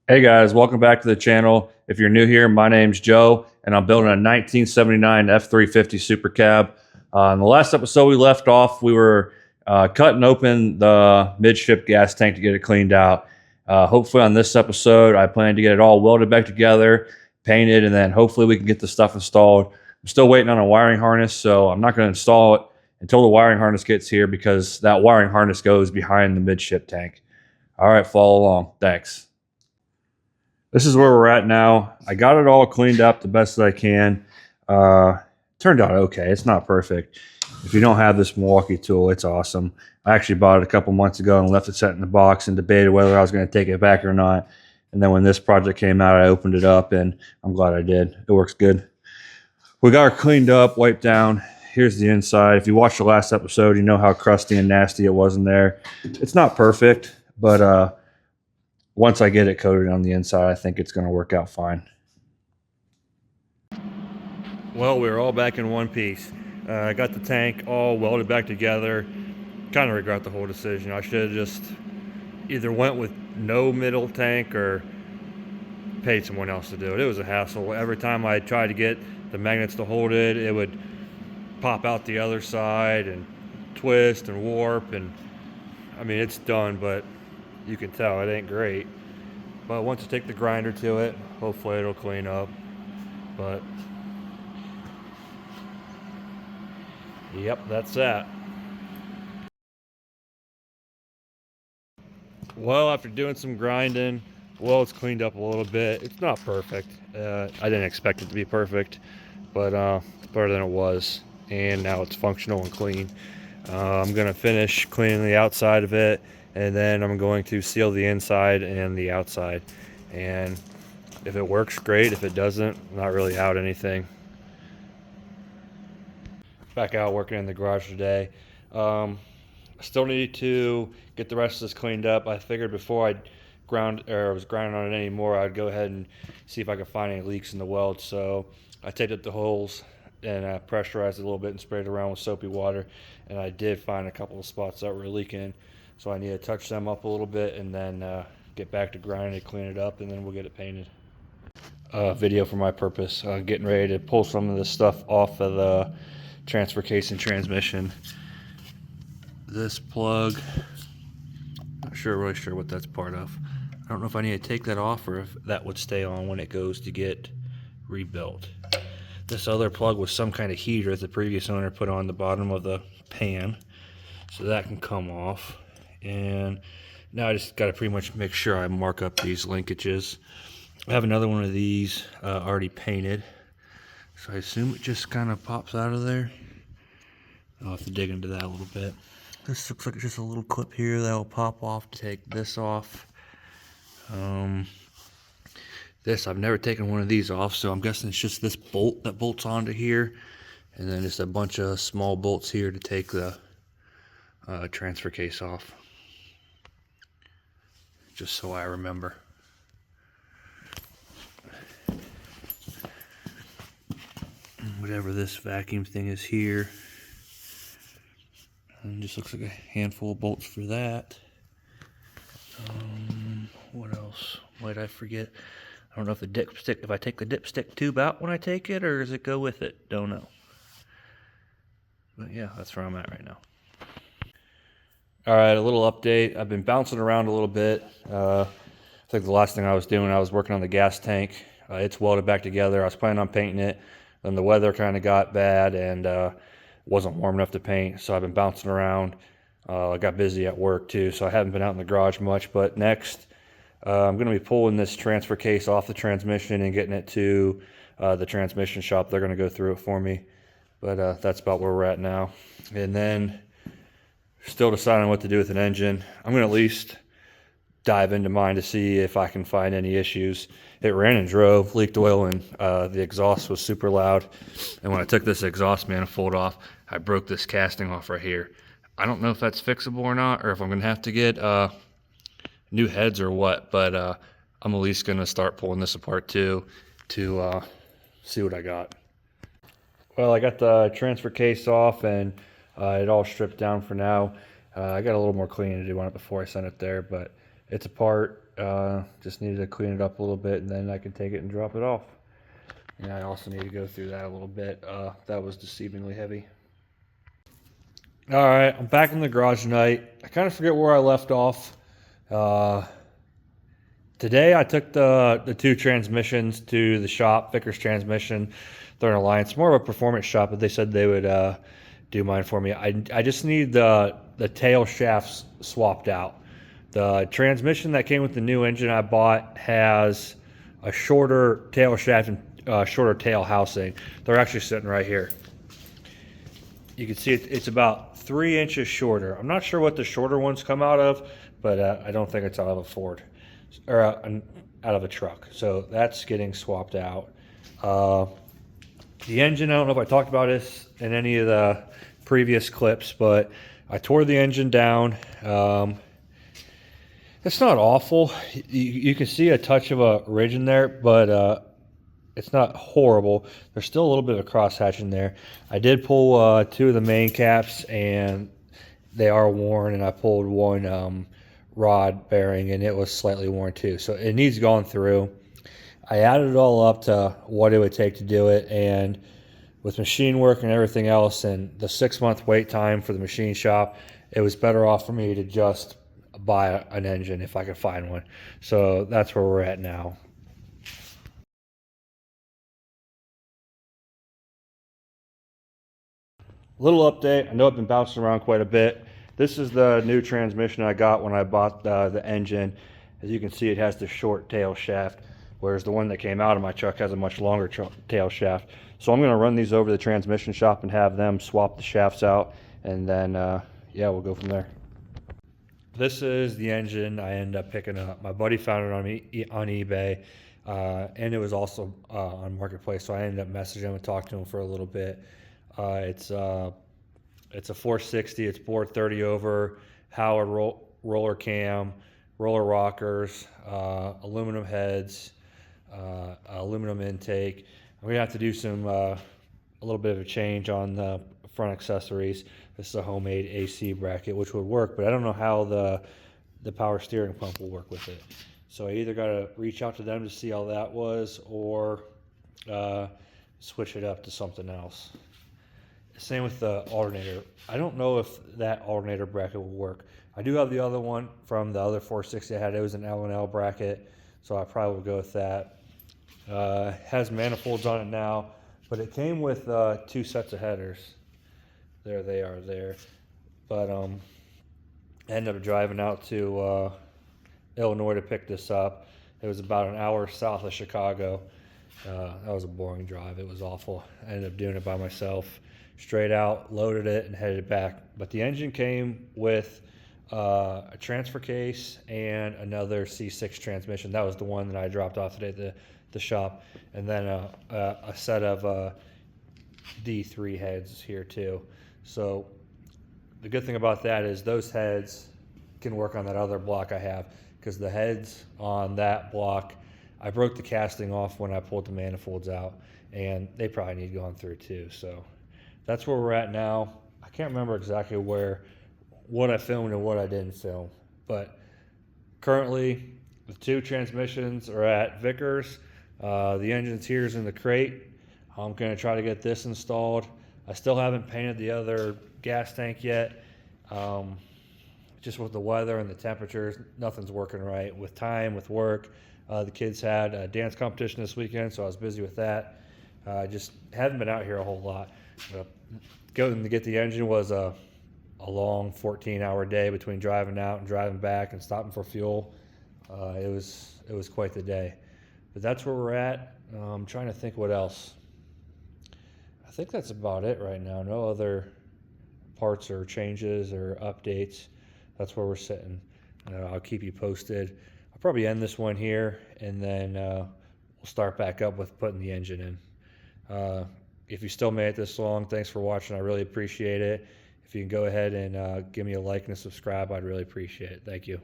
Hey guys, welcome back to the channel. If you're new here, my name's Joe, and I'm building a 1979 f350 supercab. In the last episode we left off, we were cutting open the midship gas tank to get it cleaned out. Hopefully on this episode, I plan to get it all welded back together, painted, and then hopefully we can get the stuff installed. I'm still waiting on a wiring harness, so I'm not going to install it until the wiring harness gets here because that wiring harness goes behind the midship tank. All right, follow along. Thanks. This is where we're at now. I got it all cleaned up the best that I can. Turned out okay. It's not perfect. If you don't have this Milwaukee tool, it's awesome. I actually bought it a couple months ago and left it set in the box and debated whether I was going to take it back or not. And then when this project came out, I opened it up and I'm glad I did. It works good. We got her cleaned up, wiped down. Here's the inside. If you watched the last episode, you know how crusty and nasty it was in there. It's not perfect, but once I get it coated on the inside, I think it's going to work out fine. Well, we're all back in one piece. I got the tank all welded back together. Kind of regret the whole decision. I should have just either went with no middle tank or paid someone else to do it. It was a hassle. Every time I tried to get the magnets to hold it, it would pop out the other side and twist and warp. And I mean, it's done, but you can tell it ain't great. But once you take the grinder to it, hopefully it'll clean up. But yep, that's that. Well, after doing some grinding, well, it's cleaned up a little bit. It's not perfect. I didn't expect it to be perfect, but it's better than it was. And now it's functional and clean. I'm going to finish cleaning the outside of it, and then I'm going to seal the inside and the outside. And if it works, great. If it doesn't, I'm not really out anything. Back out working in the garage today. I still need to get the rest of this cleaned up. I figured before I was grinding on it anymore, I'd go ahead and see if I could find any leaks in the weld. So I taped up the holes and I pressurized it a little bit and sprayed it around with soapy water. And I did find a couple of spots that were leaking. So I need to touch them up a little bit and then get back to grinding it, clean it up, and then we'll get it painted. Video for my purpose. Getting ready to pull some of this stuff off of the transfer case and transmission. This plug, not really sure what that's part of. I don't know if I need to take that off or if that would stay on when it goes to get rebuilt. This other plug was some kind of heater that the previous owner put on the bottom of the pan, so that can come off. And now I just got to pretty much make sure I mark up these linkages. I have another one of these already painted, so I assume it just kind of pops out of there. I'll have to dig into that a little bit. This looks like just a little clip here that will pop off to take this off. This, I've never taken one of these off, so I'm guessing it's just this bolt that bolts onto here, and then just a bunch of small bolts here to take the transfer case off. Just so I remember. Whatever this vacuum thing is here. And just looks like a handful of bolts for that. What else might I forget? I don't know if the dipstick, if I take the dipstick tube out when I take it, or does it go with it? Don't know. But yeah, that's where I'm at right now. All right, a little update. I've been bouncing around a little bit. I think the last thing I was doing, I was working on the gas tank. It's welded back together. I was planning on painting it. Then the weather kind of got bad and wasn't warm enough to paint, so I've been bouncing around. I got busy at work too, so I haven't been out in the garage much. But next, I'm going to be pulling this transfer case off the transmission and getting it to the transmission shop. They're going to go through it for me. But that's about where we're at now. And then still deciding what to do with an engine. I'm going to at least dive into mine to see if I can find any issues. It ran and drove, leaked oil, and the exhaust was super loud. And when I took this exhaust manifold off, I broke this casting off right here. I don't know if that's fixable or not, or if I'm going to have to get new heads or what, but I'm at least going to start pulling this apart too to see what I got. Well, I got the transfer case off and it all stripped down for now. I got a little more cleaning to do on it before I send it there, but it's apart. Just needed to clean it up a little bit, and then I can take it and drop it off. And I also need to go through that a little bit. That was deceivingly heavy. All right, I'm back in the garage tonight. I kind of forget where I left off. Today I took the two transmissions to the shop, Vickers Transmission. They're an Alliance, more of a performance shop, but they said they would do mine for me. I just need the tail shafts swapped out. The transmission that came with the new engine I bought has a shorter tail shaft and shorter tail housing. They're actually sitting right here. You can see it's about 3 inches shorter. I'm not sure what the shorter ones come out of, but I don't think it's out of a Ford or out of a truck. So that's getting swapped out. The engine, I don't know if I talked about this in any of the previous clips, but I tore the engine down. It's not awful. You can see a touch of a ridge in there, but it's not horrible. There's still a little bit of a crosshatch in there. I did pull 2 of the main caps, and they are worn, and I pulled one rod bearing, and it was slightly worn too. So it needs gone through. I added it all up to what it would take to do it, and with machine work and everything else and the 6-month wait time for the machine shop, it was better off for me to just buy an engine if I could find one. So that's where we're at now. Little update. I know I've been bouncing around quite a bit. This is the new transmission I got when I bought the engine. As you can see, it has the short tail shaft, whereas the one that came out of my truck has a much longer tail shaft. So I'm going to run these over to the transmission shop and have them swap the shafts out, and then yeah, we'll go from there. This is the engine I ended up picking up. My buddy found it on eBay, and it was also on Marketplace, so I ended up messaging him and talking to him for a little bit. It's a 460. It's bored 30 over, Howard roller cam, roller rockers, aluminum heads, aluminum intake. I'm gonna have to do some a little bit of a change on the front accessories. This is a homemade AC bracket, which would work, but I don't know how the power steering pump will work with it. So I either got to reach out to them to see how that was, or switch it up to something else. Same with the alternator. I don't know if that alternator bracket will work. I do have the other one from the other 460 I had. It was an L&L bracket, so I probably will go with that. Has manifolds on it now, but it came with 2 sets of headers. There they are there. But I ended up driving out to Illinois to pick this up. It was about an hour south of Chicago. That was a boring drive. It was awful. I ended up doing it by myself. Straight out, loaded it, and headed it back. But the engine came with a transfer case and another C6 transmission. That was the one that I dropped off today at the shop. And then a set of D3 heads here too. So the good thing about that is those heads can work on that other block I have, because the heads on that block, I broke the casting off when I pulled the manifolds out, and they probably need going through too. So that's where we're at now. I can't remember exactly what I filmed and what I didn't film, but currently the 2 transmissions are at Vickers. The engine's here is in the crate. I'm going to try to get this installed. I still haven't painted the other gas tank yet. Just with the weather and the temperatures, nothing's working right. With time, with work, the kids had a dance competition this weekend, so I was busy with that. Just haven't been out here a whole lot. Going to get the engine was a long 14-hour day between driving out and driving back and stopping for fuel. It was quite the day. But that's where we're at. I'm trying to think what else. I think that's about it right now. No other parts or changes or updates. That's where we're sitting. I'll keep you posted. I'll probably end this one here, and then we'll start back up with putting the engine in. If you still made it this long, thanks for watching. I really appreciate it. If you can go ahead and give me a like and a subscribe, I'd really appreciate it. Thank you.